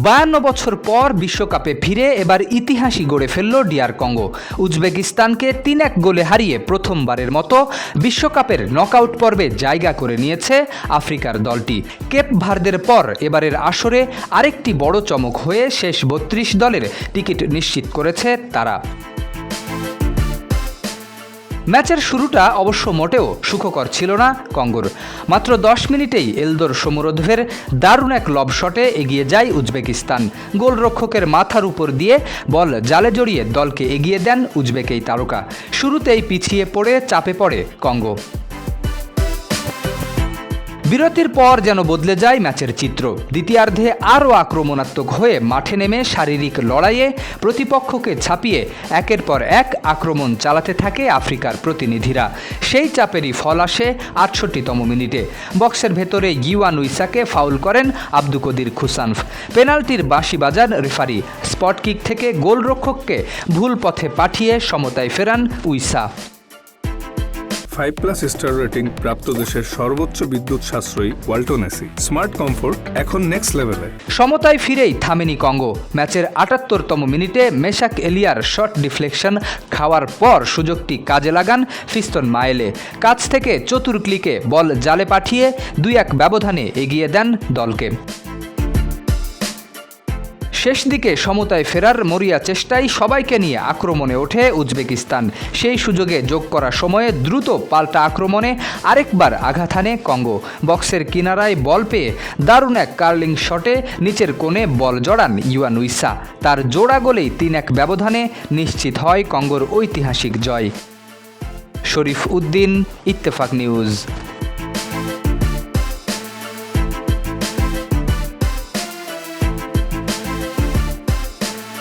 52 বছর পর বিশ্বকাপে ফিরে এবার ইতিহাসই গড়ে ফেলল ডিআর কঙ্গো। উজবেকিস্তানকে ৩-১ গোলে হারিয়ে প্রথমবারের মতো বিশ্বকাপের নকআউট পর্বে জায়গা করে নিয়েছে আফ্রিকার দলটি। কেপ ভার্দের পর এবারের আসরে আরেকটি বড় চমক হয়ে শেষ ৩২ দলের টিকিট নিশ্চিত করেছে তারা। ম্যাচের শুরুটা অবশ্য মোটেও সুখকর ছিল না কঙ্গোর। মাত্র ১০ মিনিটেই এলদোর সোমরোদভের দারুণ এক লব শটে এগিয়ে যায় উজবেকিস্তান। গোলরক্ষকের মাথার উপর দিয়ে বল জালে জড়িয়ে দলকে এগিয়ে দেন উজবেক এই তারকা। শুরুতেই পিছিয়ে পড়ে চাপে পড়ে কঙ্গো। বিরতির পর যেন বদলে যায় ম্যাচের চিত্র। দ্বিতীয়ার্ধে আরও আক্রমণাত্মক হয়ে মাঠে নেমে শারীরিক লড়াইয়ে প্রতিপক্ষকে ছাপিয়ে একের পর এক আক্রমণ চালাতে থাকে আফ্রিকার প্রতিনিধিরা। সেই চাপেরই ফল আসে ৬৮তম মিনিটে। বক্সের ভেতরে ইউয়ান উইসাকে ফাউল করেন আব্দু কদির খুসানফ। পেনাল্টির বাঁশি বাজান রেফারি। স্পট কিক থেকে গোলরক্ষককে ভুল পথে পাঠিয়ে সমতায় ফেরান উইসা। 5+ স্টার রেটিং প্রাপ্ত দেশের সর্বোচ্চ বিদ্যুৎ সাশ্রয়ী ওয়ালটন এসি। স্মার্ট কমফোর্ট এখন নেক্সট লেভেলে। সমতায় ফিরেই থামেনি কঙ্গো। ম্যাচের ৭৮তম মিনিটে মেশাক এলিয়ার শট ডিফ্লেকশন খাওয়ার পর সুযোগটি কাজে লাগান ফিস্তন মায়েলে। কাছ থেকে চতুর ক্লিকে বল জালে পাঠিয়ে ২-১ ব্যবধানে এগিয়ে দেন দলকে। শেষ দিকে সমতায় ফেরার মরিয়া চেষ্টায় সবাইকে নিয়ে আক্রমণে ওঠে উজবেকিস্তান। সেই সুযোগে যোগ করা সময়ে দ্রুত পাল্টা আক্রমণে আরেকবার আঘাত হানে কঙ্গো। বক্সের কিনারায় বল পেয়ে দারুণ এক কার্লিং শটে নিচের কোণে বল জড়ান ইউয়ান উইসা। তার জোড়া গোলেই ৩-১ ব্যবধানে নিশ্চিত হয় কঙ্গোর ঐতিহাসিক জয়। শরীফ উদ্দিন, ইত্তেফাক নিউজ।